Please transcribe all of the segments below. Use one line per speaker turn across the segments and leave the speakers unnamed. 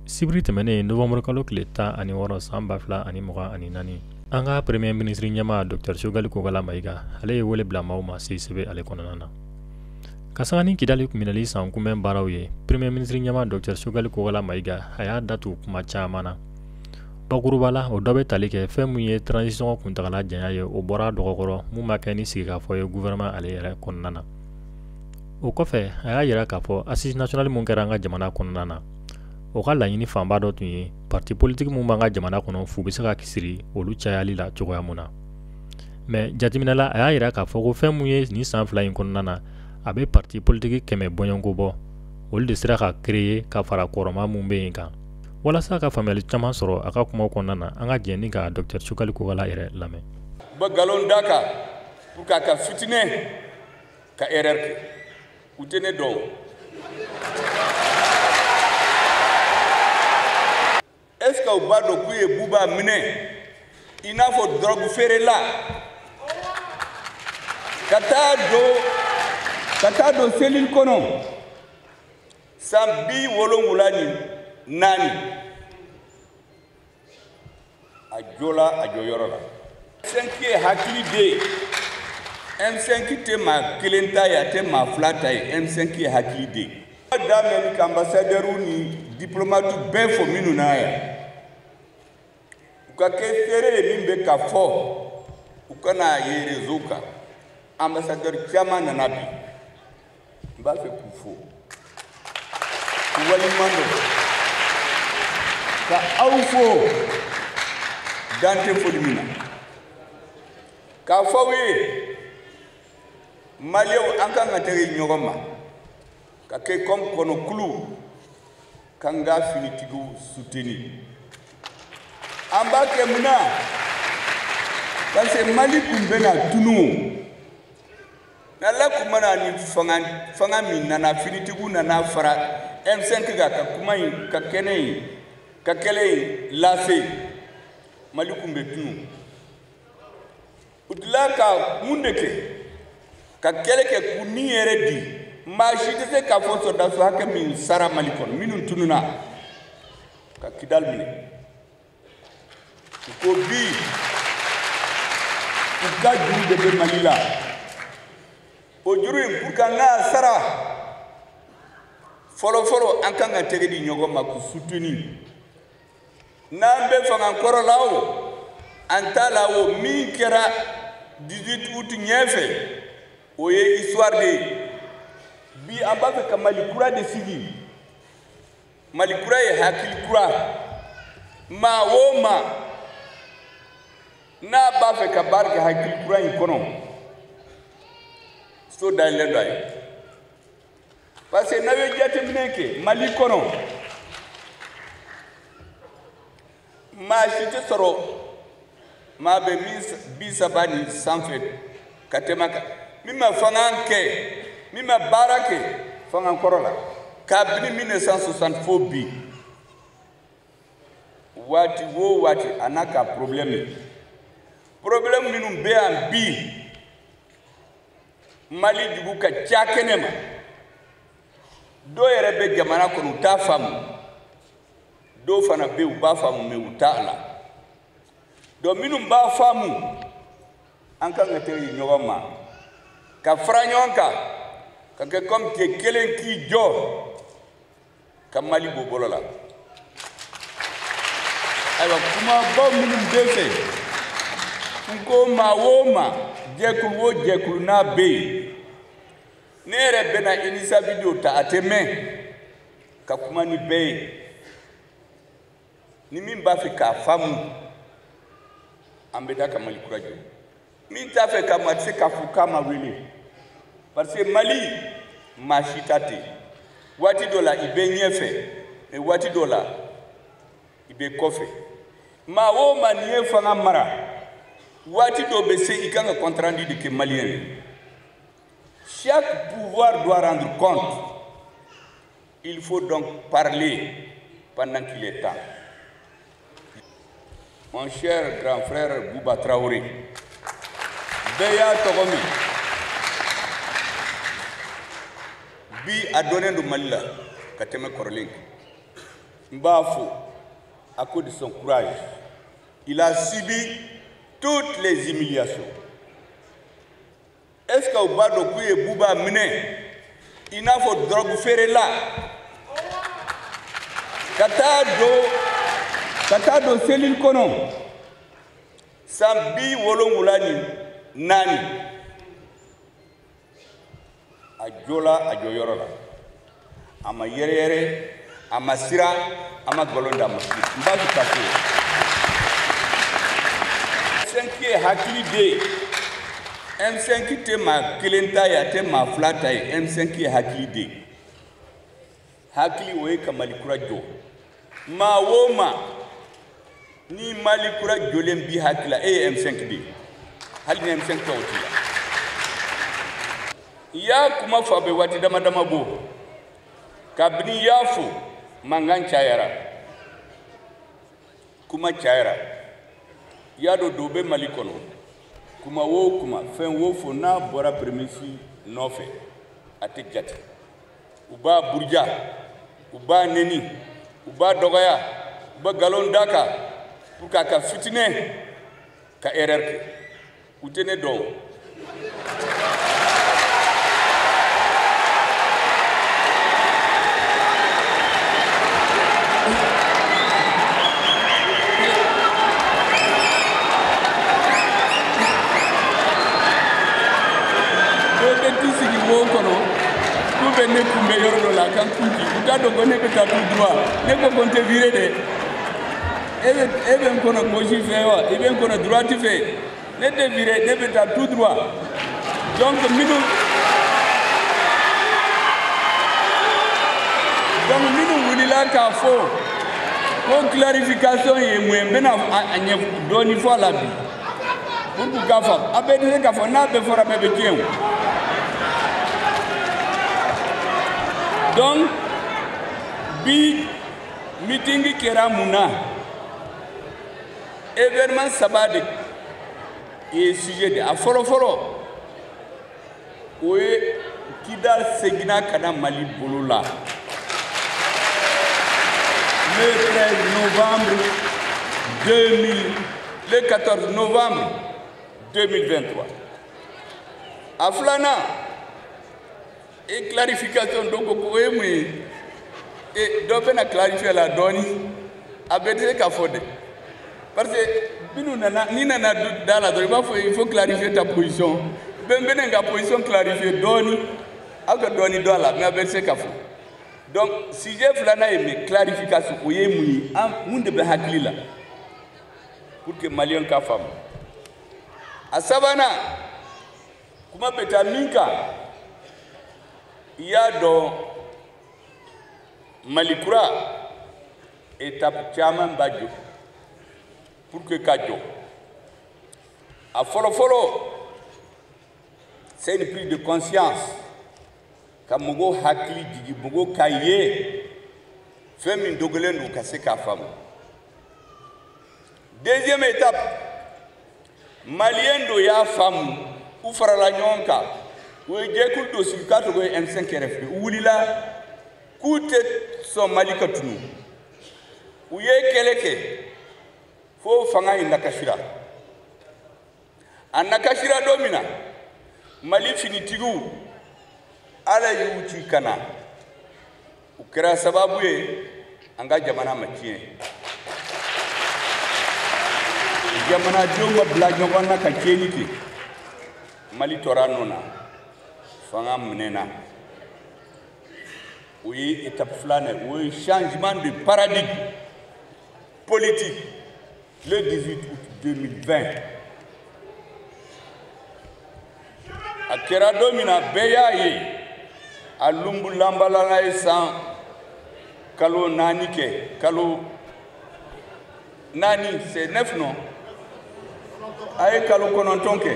Sibiri tɛmɛnen novembre kalo tile 16 san 2024 an ka premier ministre ɲɛma Dr Choguel Kogala Mayiga ale ye wele bila maaw ma CICB ale kɔnɔna na. Ka saga ni Kidali minɛli san kunbɛn baaraw ye, premier ministre ɲɛma Dr Choguel Kogala Mayiga a y'a datu kuma caman na. Bakuruba la o dɔ bɛ tali kɛ fɛn mun ye transition kuntagala janya ye o bɔra dɔgɔkɔrɔ mun ma kɛ ni sigikafɔ ye gouvernement ale yɛrɛ kɔnɔna na. O kɔfɛ a y'a yira k'a fɔ assise nationale mun kɛra an ka jamana kɔnɔna na o ka laɲini fanba dɔ tun ye parti politique mun b'an ka jamana kɔnɔ fu bɛ se ka kisiri olu cayali la cogoya mun na. Mais jateminɛla a y'a yira k'a fɔ ko fɛn mun ye ni san fila in kɔnɔna na a bɛ parti politique kɛmɛ bɔɲɔnko bɔ olu de sera ka créer ka fara kɔrɔma mun bɛ yen kan. Walasa ka faamuyali caman sɔrɔ a ka kumaw kɔnɔna na an ka jɛ ni ka Dr Choguel Kogala yɛrɛ lamɛn.
Ba galon daka pour ka fitine ka erreur kɛ u tɛ ne dɔn. Est-ce que au bas de couille Bouba Mine, il n'a pas de drogue ferrée là. Katado Céline Kono, Sambi Wolongulani, Nani, Adjola, Adjoyorola. 5 Hakili M5 te ma Kilenta ya te ma flata M5 Hakili Madame ambassadeur ni diplomate ben fo minunaya. Uka kesere limbe ka fo ukana yerezuka ambassadeur chama na nabi mba fe kufo wali mando ka awfo dante folimina ka fo we malio anka ngatere nyogoma ka ke kom kono kulu kanga finitigu soutenu ambake muna parce que Mali kumbena tunu na la kumana ni fanga min na finitigu na fara M5 ga ka kumai ka kene ka kele lase Mali kumbe tunu udla ka mundeke ka kele ke kuni eredi Machite ka foso da so hake min sara malikon minun tununa ka kidal mine ko bi ka juru de be malila o juru pour ka na sara folo an kan ga tege di nyogo maku soutenu na be fa encore lawo antala wo mi kera 18 août nyefe o ye histoire de bi ambafe ka malikura de sigi malikura ye hakili kura ma woma na bafe ka barke hakili kura in kono so dalendo ay parce que nawe jate mineke mali kono ma shite soro ma be bi sabani sanfet katemaka mima fanganke Mima barake fanga korola kabini 1964 bi wati anaka problème minum be an bi Mali dugu ka chakenema do yere be jamana ko ta famu do fana be ba famu me utala do minum ba famu an kan ngate nyogoma ka franyonka kake comme que kelen ki jo kamali bobolola aywa kuma bo minum defe ko ma woma jekul na be nere bena inisa video ta ateme ka kuma ni be ni min ba fi ka famu ambeda kamali kurajo min ta fe ka matse ka fuka ma wele parce que Mali machitate wati dola ibe nyefe e wati dola ibe kofe ma wo manie fanga mara wati do bese ikanga compte rendu de que malien chaque pouvoir doit rendre compte il faut donc parler pendant qu'il est temps mon cher grand frère Bouba Traoré, Beya Togomi, Bi a donné de Malila, Kateme Korling, Mbafo, à cause de son courage, il a subi toutes les humiliations. Est-ce que au bas de Kouye Bouba Mine, il n'a pas de drogue faire là? Katado Selil Kono, Sambi Wolongulani, Nani, Ajola, Ajoyorola, Ama Yere, Ama Sira, Ama Golonda Masi, Mbazu Kafu. 5 Hakili Day, M5 te ma kilenta ya te ma flata ya M5 Hakili Day. Hakili oye kamalikura jo. Ma woma ni malikura jolembi hakila M5 Day. Hali ni M5 tawtila. Ya kuma fabe wati dama bo. Kabini yafu mangan chayara. Kuma chayara. Yado dobe malikono. Kuma wo kuma fen wo fo na bora premisi nofe ate jati. Uba burja, uba neni, uba dogaya, uba galon daka pour ka fitine ka erreur utene do. Ne kumbe yoro la kan kuki utado gone beta tout droit ne ko konte viré de even kono gauche fait wa even kono droite fait ne de viré ne beta tout droit donc minu wulila ka fo ko clarification ye mwembe na anye doni fo la bi pour gafa abede ka fo na be fora be tien. Donc, bi meeting kera muna, événement sabade et sujet de aforo oué kida segina kana Mali bolola. Le 14 novembre 2023. Aflana et clarification donc oui et donc on a clarifié la donne avec ka fode parce que nous ni nana dans la droit il faut clarifier ta position ben nga position clarifier donne aga donne dans la mais avec ka fode donc si j'ai flana aimé clarification oye muni am munde be haklila pour que malien ka femme a savana kuma beta minka il y a dans Malikura étape Tiaman Badjo pour que Kadjo à follow c'est une prise de conscience Kamogo Hakli Digi Bogo Kaye Femme Ndogelen ou Kaseka femme. Deuxième étape Malien do ya femme ou Farala Nyonka. Oui, j'ai coupé dossier 4 M5 RFP. Où il a coûté son malikatunu. Où il est quelqu'un. Faut fanga in Nakashira. En Nakashira domina. Mali finitigu. Ala yuchi kana. Ukera sababu ye. Anga jamana matien. Jamana jonga blagnyogana kacheniki. Mali toranona. Fanga menena. Oui, étape flâne, oui, changement de paradigme politique le 18 août 2020. A Kera Domina Beyaye, à Lumbulambala et sans Kalo Nanike, Kalo Nani, c'est 9 noms. Aïe Kalo Konontonke.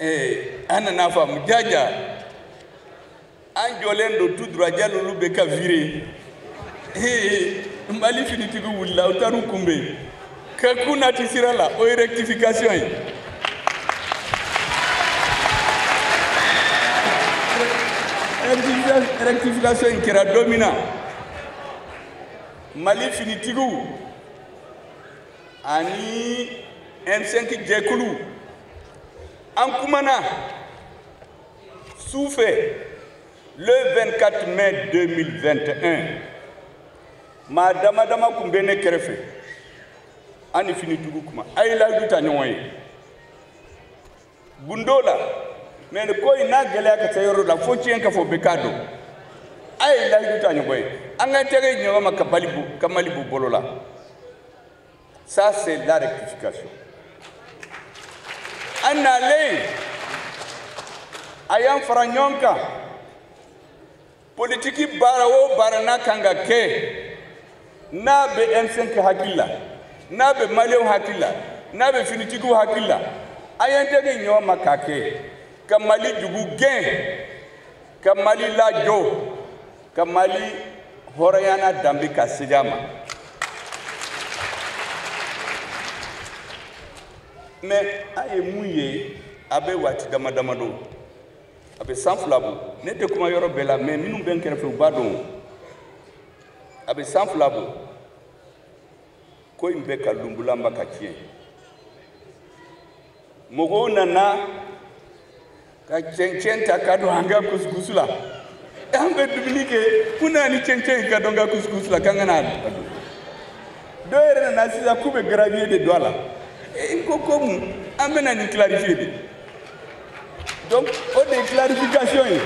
Et Anna femme Djaja Anjolendo tout droit Djalou Beka viré. Et Mali finitigu Willa, Otaru Kumbe. ka kunati sira la o rectification yi rectification kɛra don min na Mali finitigiw ani M5 jɛkulu an kumana su fɛ le 24 mai 2021 maa dama dama kun bɛ ne kɛrɛfɛ ani finitigiw kuma a ye layidu ta ɲɔgɔn ye gundo la mais ni ko in n'a gɛlɛya ka taa yɔrɔ la fo tiɲɛ ka fɔ bɛɛ k'a dɔn a ye layidu ta ɲɔgɔn ye an ka tɛgɛ ɲɔgɔn ma ka Mali bɔ bolo la ça c'est la rectification an nalen a y'an fara ɲɔgɔn kan politiki baara o baara n'a kan ka kɛ n'a bɛ M5 hakili la n'a bɛ Maliyɛnw hakili la n'a bɛ finitigiw hakili la a y'an tɛgɛ ɲɔgɔn ma k'a kɛ ka Mali jugu gɛn ka Mali lajɔ ka Mali hɔrɔnya n'a danbe ka segin a ma mais a ye mun ye a bɛ waati dama dama don a bɛ san fila bɔ ne tɛ kuma yɔrɔ bɛɛ la mais minnu bɛ n kɛrɛfɛ u b'a dɔn a bɛ san fila bɔ ko in bɛ ka lunbulanba ka tiɲɛ mɔgɔw nana ka cɛncɛn ta ka don an ka kusikusi la an bɛ dumuni kɛ mun na ni cɛncɛn in ka don an ka kusikusi la k'an ka n'a dun dɔw yɛrɛ nana sisan k'u bɛ gravier de don a la n ko ko mun an bɛna nin clarifier de donc o de ye clarification ye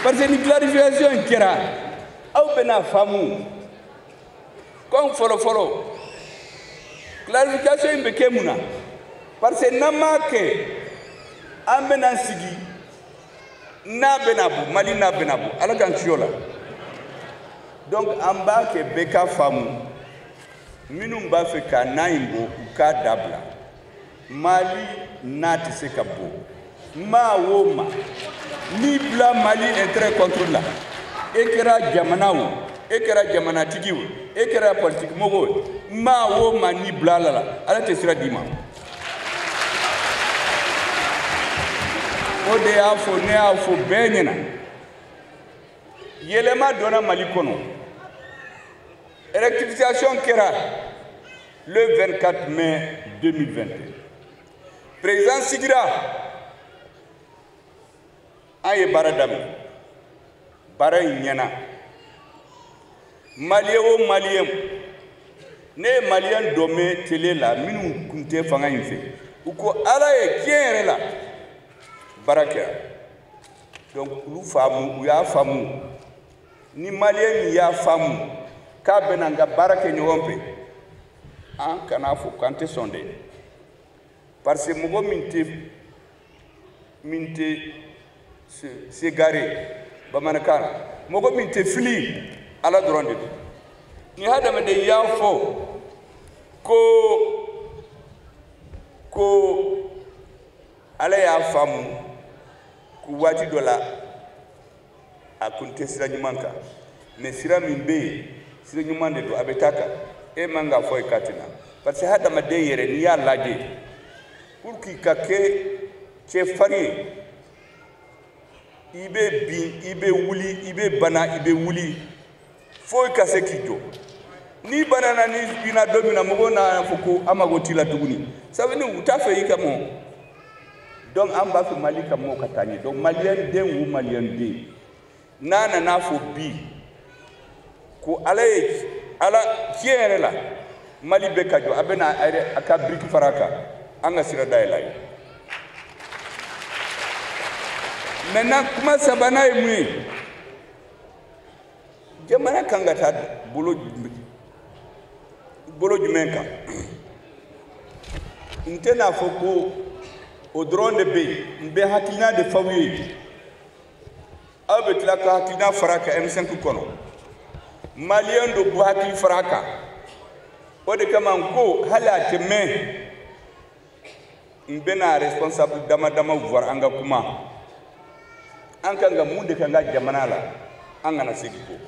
parce que ni clarification in kɛra aw bɛna faamu comme fɔlɔ-fɔlɔ clarification in bɛ kɛ mun na parce que n'an m'a kɛ an bɛna sigi n'a bɛna bɔ Mali n'a bɛna bɔ Ala k'an kisi o la donc an b'a kɛ bɛɛ ka faamu minnu b'a fɛ ka na in bɔ u k'a dabila Mali n'a tɛ se ka bɔ maa o maa n'i bila Mali intérêt contrôle la e kɛra jamana o e kɛra jamanatigi o e kɛra politique mɔgɔ o maa o maa n'i bila la Ala tɛ sira d'i ma o de y'a fɔ ne y'a fɔ bɛɛ ɲɛna yɛlɛma donna Mali kɔnɔ rectification kɛra le 24 mai 2021 président sigira an ye baara daminɛ baara in ɲɛna Maliyɛn o Maliyɛn ne ye Maliyɛn dɔ mɛn télé la minnu kun tɛ fanga in fɛ u ko Ala ye tiɲɛ yɛrɛ la baara kɛra donc olu faamu u y'a faamu ni Maliyɛn min y'a faamu k'a bɛna n ka baara kɛ ɲɔgɔn fɛ an kana fɔ k'an tɛ sɔn dɛ parce que mɔgɔ min tɛ se gare bamanankan na mɔgɔ min tɛ fili Ala dɔrɔn de don ni hadamaden y'a fɔ ko Ala y'a faamu ku waati dɔ la a kun tɛ sira ɲuman kan mais sira min bɛ yen sira ɲuman de don a bɛ taa kan e man ka fɔ i ka tɛna parce que hadamaden yɛrɛ n'i y'a lajɛ pour que ka kɛ cɛfarin ye i bɛ bin i bɛ wuli i bɛ bana i bɛ wuli fo i ka se k'i jɔ n'i banana ni binna don min na mɔgɔw n'a fɔ ko an mago t'i la tuguni ça veut dire u t'a fɛ i ka mɔ donc an b'a fɛ Mali ka mɔ ka taa ɲɛ donc Maliyɛn den o Maliyɛn den n'a nana fɔ bi ko Ala tiɲɛ yɛrɛ la Mali bɛ ka jɔ a bɛna a ka biriki fara a kan an ka sira dayɛlɛ a ye maintenant kuma sabanan ye mun ye jamana kan ka taa bolo jumɛn kan n tɛna fɔ ko o dɔrɔn de bɛ yen n bɛ hakilina de f'aw ye aw bɛ tila ka hakilina fara a kan M5 kɔnɔ Maliyɛn dɔ bɔ hakili fara a kan o de kama n ko hali a tɛ mɛn n bɛna responsable dama dama voir an ka kuma an kan ka mun de kɛ an ka jamana la an kana segin ko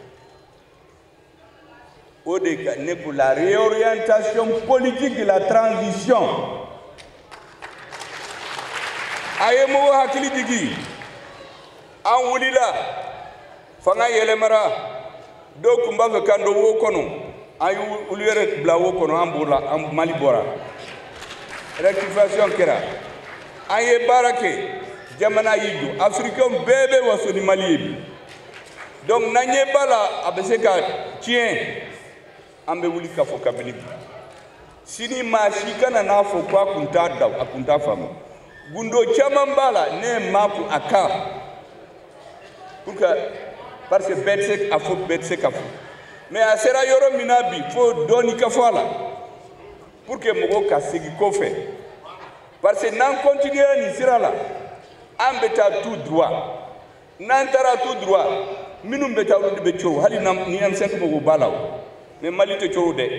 pour la réorientation politique de la transition. Ayemo hakili digi an wulila fanga yelemara do kumba fe kando wo kono ay uliyere bla wo kono an Mali bora rectification kera aye barake jamana yidu africain bebe waso ni Mali bi donc nanye bala abeseka tien ambe wuli kafo kabili sini mashikana na fo kwa kunta daw akunta famo gundo chaman bala ne mapu aka pour que parce que betsek afo betsek afo mais a sera yoro minabi fo doni kafala pour que mogo kasigi ko fait parce que nan continuer ni sira la ambeta tout droit nan tara tout droit minum beta wulu be ciow hali nam ni am 5 mogo balaw mais Mali te ciow de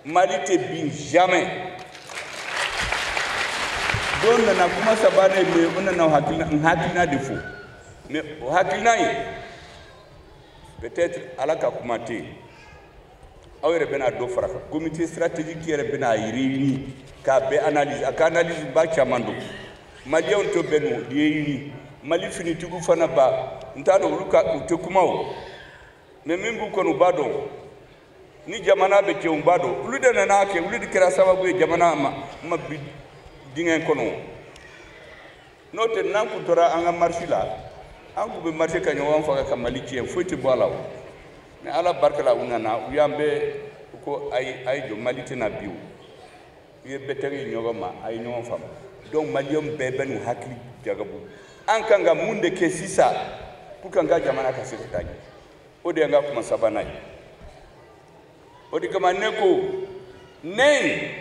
Mali te bin jamais don na kuma sabane me on na hakina de fou mais hakina yi peut-être alaka kuma te awere bena do faraka comité stratégique qui bena réuni ka be analyse aka analyse ba chamando Mali on to benu réuni Mali fini tugu fana ba ntano luka te kuma o mais mimbu ko no bado ni jamana be ke umbado ulude na ke ulude kira sababu jamana ma dingen kono note nanku tora anga marchila anku be marché kanyo wan faga kamali ci en foti bolaw mais ala barkala unana uyambe ko ay jo malite na biu ye beteri nyogoma ay nyon fam donc malium bebenu hakli jagabu ankanga munde ke sisa kukanga jamana ka sekitaji ode anga kuma sabanai odi kama neko nei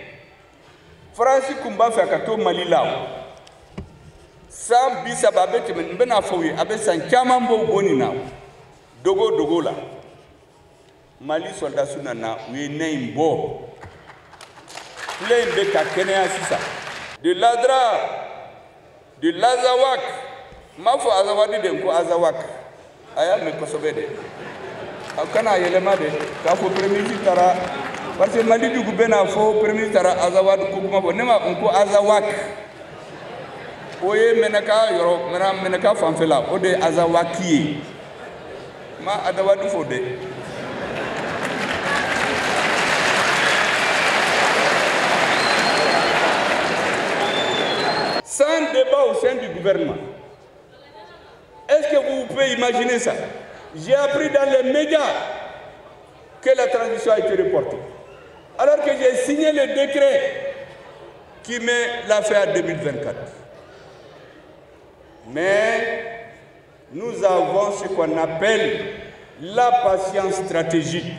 France kumba fa ka to Mali law sam bisa babete men bena fowi abe san chamambo boni na dogo la Mali soldat sunana we nei mbo plein de ka Kenya sisa de Ladra de Lazawak mafo azawadi de ko azawak aya me ko sobede akana yelema de ka fo premier tara parce que Mali du bena fo premier tara azawad ko kuma bo nema ko azawak oye menaka yoro menaka fanfela o de azawaki ma adawadu fo de sans débat au sein du gouvernement. Est-ce que vous pouvez imaginer ça? J'ai appris dans les médias que la transition a été reportée. Alors que j'ai signé le décret qui met la fin à 2024. Mais nous avons ce qu'on appelle la patience stratégique.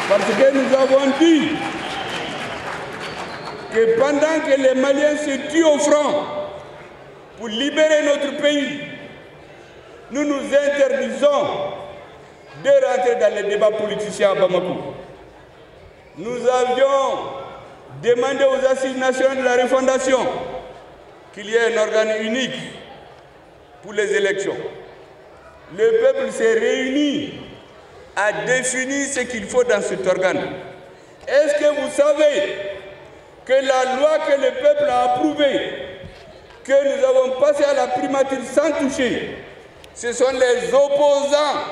Parce que nous avons dit que pendant que les Maliens se tuent au front pour libérer notre pays, nous nous interdisons de rentrer dans les débats politiciens à Bamako. Nous avions demandé aux assises nationales de la refondation qu'il y ait un organe unique pour les élections. Le peuple s'est réuni à définir ce qu'il faut dans cet organe. Est-ce que vous savez que la loi que le peuple a approuvée, que nous avons passée à la primature sans toucher, ce sont les opposants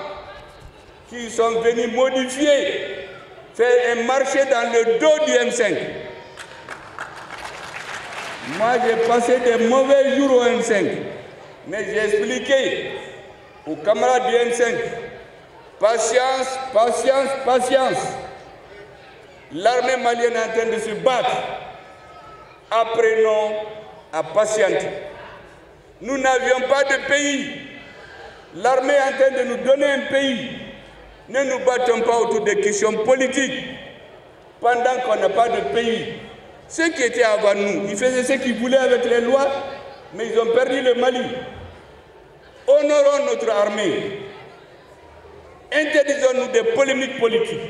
qui sont venus modifier, faire un marché dans le dos du M5. Moi, j'ai passé des mauvais jours au M5, mais j'ai expliqué aux camarades du M5, patience, patience, patience. L'armée malienne est en train de se battre. Apprenons à patienter. Nous n'avions pas de pays. L'armée est en train de nous donner un pays. Ne nous battons pas autour des questions politiques pendant qu'on n'a pas de pays. Ceux qui étaient avant nous, ils faisaient ce qu'ils voulaient avec les lois, mais ils ont perdu le Mali. Honorons notre armée. Interdisons-nous des polémiques politiques.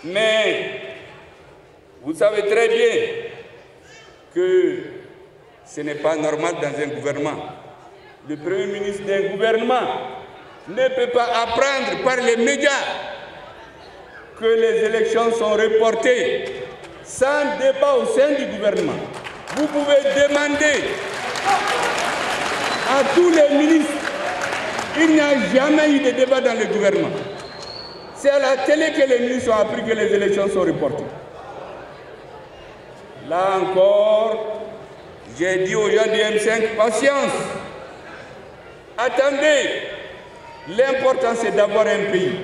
Mais vous savez très bien que ce n'est pas normal dans un gouvernement le Premier ministre d'un gouvernement ne peut pas apprendre par les médias que les élections sont reportées sans débat au sein du gouvernement. Vous pouvez demander à tous les ministres, il n'y a jamais eu de débat dans le gouvernement. C'est à la télé que les ministres ont appris que les élections sont reportées. Là encore, j'ai dit aux gens du M5, patience. Attendez, l'important c'est d'avoir un pays.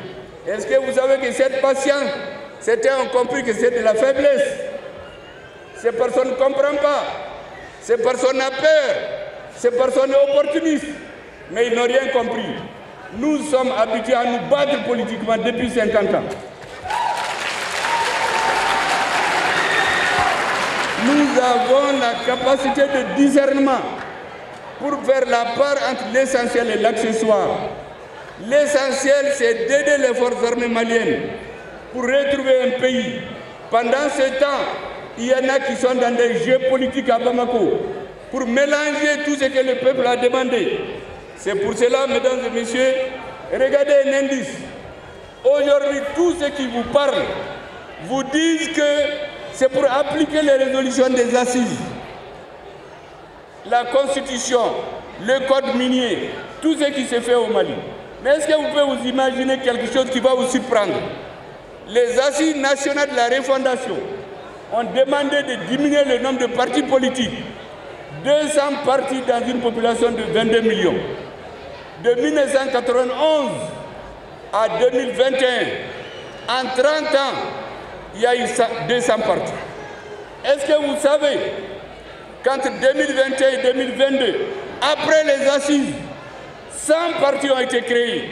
Est-ce que vous savez que cette patience, certains ont compris que c'est de la faiblesse. Ces personnes ne comprennent pas. Ces personnes ont peur. Ces personnes sont opportunistes. Mais ils n'ont rien compris. Nous sommes habitués à nous battre politiquement depuis 50 ans. Nous avons la capacité de discernement pour faire la part entre l'essentiel et l'accessoire. L'essentiel, c'est d'aider les forces armées maliennes pour retrouver un pays. Pendant ce temps, il y en a qui sont dans des jeux politiques à Bamako pour mélanger tout ce que le peuple a demandé. C'est pour cela, mesdames et messieurs, regardez un indice. Aujourd'hui, tous ceux qui vous parlent vous disent que c'est pour appliquer les résolutions des assises. La Constitution, le Code minier, tout ce qui se fait au Mali. Mais est-ce que vous pouvez vous imaginer quelque chose qui va vous surprendre? Les assises nationales de la refondation ont demandé de diminuer le nombre de partis politiques. 200 partis dans une population de 22 millions. De 1991 à 2021, en 30 ans, il y a eu 200 partis. Est-ce que vous savez qu'entre 2021 et 2022, après les assises, 100 partis ont été créés.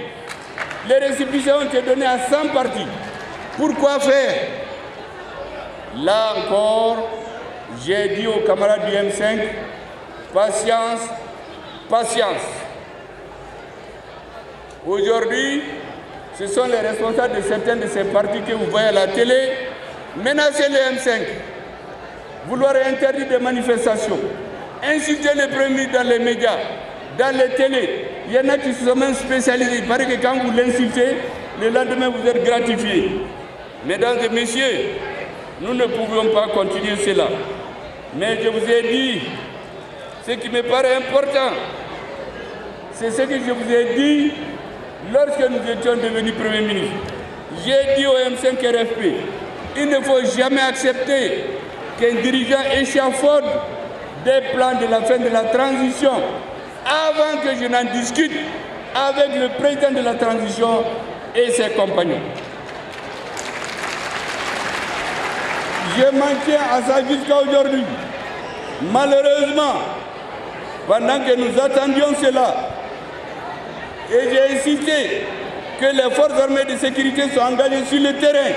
Les récépissés ont été donnés à 100 partis. Pourquoi faire? Là encore, j'ai dit aux camarades du M5, patience, patience. Aujourd'hui, ce sont les responsables de certains de ces partis que vous voyez à la télé menacer le M5, vouloir interdire des manifestations, insulter le Premier ministre dans les médias, dans les télés. Il y en a qui sont même spécialisés. Il paraît que quand vous l'insultez, le lendemain vous êtes gratifié. Mesdames et messieurs, nous ne pouvions pas continuer cela. Mais je vous ai dit, ce qui me paraît important, c'est ce que je vous ai dit lorsque nous étions devenus Premier ministre. J'ai dit au M5 RFP, il ne faut jamais accepter qu'un dirigeant échafaude des plans de la fin de la transition avant que je n'en discute avec le président de la transition et ses compagnons. Je m'en tiens à ça jusqu'à aujourd'hui. Malheureusement, pendant que nous attendions cela, et j'ai insisté que les forces armées de sécurité soient engagées sur le terrain,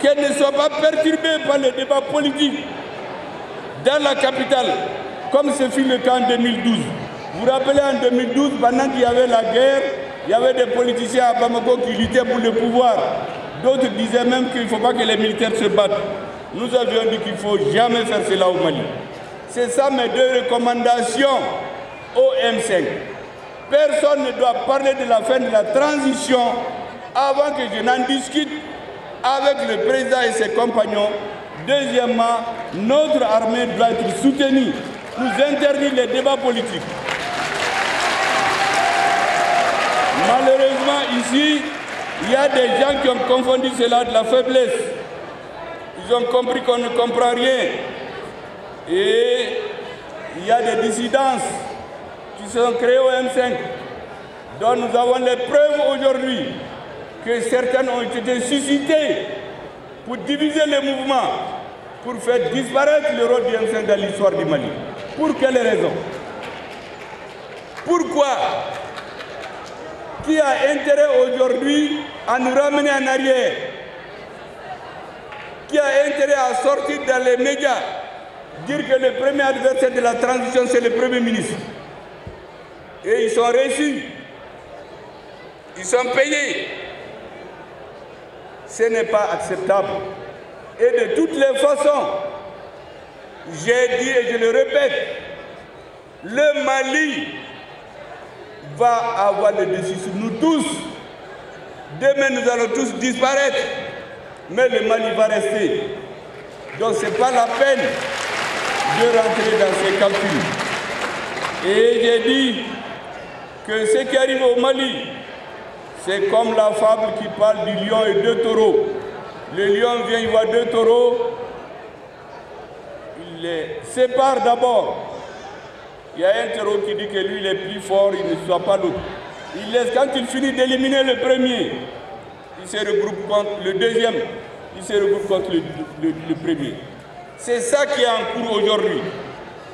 qu'elles ne soient pas perturbées par les débats politiques dans la capitale, comme ce fut le cas en 2012. Vous vous rappelez, en 2012, pendant qu'il y avait la guerre, il y avait des politiciens à Bamako qui luttaient pour le pouvoir. D'autres disaient même qu'il ne faut pas que les militaires se battent. Nous avions dit qu'il ne faut jamais faire cela au Mali. C'est ça mes deux recommandations au M5. Personne ne doit parler de la fin de la transition avant que je n'en discute avec le président et ses compagnons. Deuxièmement, notre armée doit être soutenue. Nous interdire les débats politiques. Malheureusement, ici, il y a des gens qui ont confondu cela de la faiblesse. Ils ont compris qu'on ne comprend rien. Et il y a des dissidences qui sont créées au M5, dont nous avons les preuves aujourd'hui que certaines ont été suscitées pour diviser le mouvement, pour faire disparaître le rôle du M5 dans l'histoire du Mali. Pour quelles raisons? Pourquoi? Qui a intérêt aujourd'hui à nous ramener en arrière? Qui a intérêt à sortir dans les médias, dire que le premier adversaire de la transition, c'est le Premier ministre? Et ils sont reçus, ils sont payés. Ce n'est pas acceptable. Et de toutes les façons, j'ai dit et je le répète, Le Mali va avoir le dessus sur nous tous. Demain, nous allons tous disparaître. Mais le Mali va rester. Donc, ce n'est pas la peine de rentrer dans ces calculs. Et j'ai dit que ce qui arrive au Mali, c'est comme la fable qui parle du lion et deux taureaux. Le lion vient, il voit deux taureaux, il les sépare d'abord. Il y a un taureau qui dit que lui, il est plus fort, il ne soit pas l'autre. Il laisse, quand il finit d'éliminer le premier, il se regroupe contre le deuxième, il se regroupe contre le premier. C'est ça qui est en cours aujourd'hui.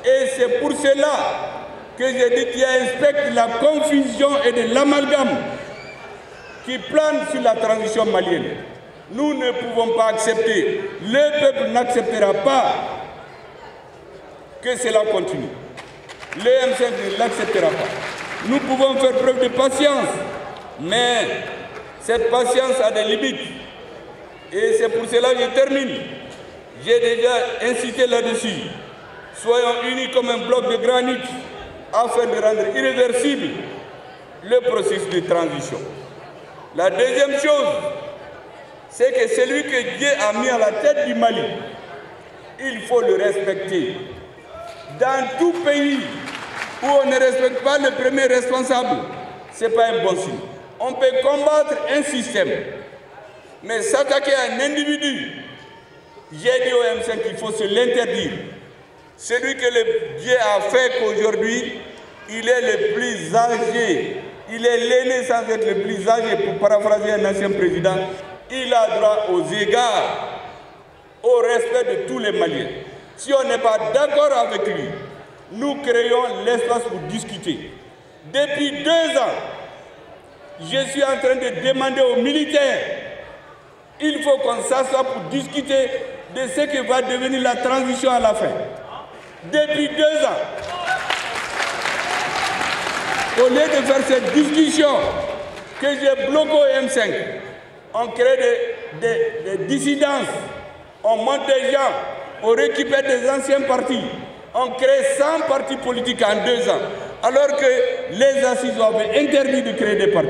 Et c'est pour cela que j'ai dit qu'il y a un spectre de la confusion et de l'amalgame qui plane sur la transition malienne. Nous ne pouvons pas accepter, le peuple n'acceptera pas que cela continue. Le M5 ne l'acceptera pas. Nous pouvons faire preuve de patience, mais cette patience a des limites. Et c'est pour cela que je termine. J'ai déjà incité là-dessus. Soyons unis comme un bloc de granit afin de rendre irréversible le processus de transition. La deuxième chose, c'est que celui que Dieu a mis à la tête du Mali, il faut le respecter. Dans tout pays où on ne respecte pas le premier responsable, ce n'est pas un bon signe. On peut combattre un système, mais s'attaquer à un individu, j'ai dit au M5 qu'il faut se l'interdire. Celui que Dieu a fait qu'aujourd'hui, il est le plus âgé, il est l'aîné sans être le plus âgé, pour paraphraser un ancien président, il a droit aux égards, au respect de tous les Maliens. Si on n'est pas d'accord avec lui, nous créons l'espace pour discuter. Depuis 2 ans, je suis en train de demander aux militaires, il faut qu'on s'assoie pour discuter de ce que va devenir la transition à la fin. Depuis 2 ans, au lieu de faire cette discussion que j'ai bloquée au M5, on crée des dissidences, on monte des gens, on récupère des anciens partis, on crée 100 partis politiques en 2 ans, alors que les assises avaient interdit de créer des partis.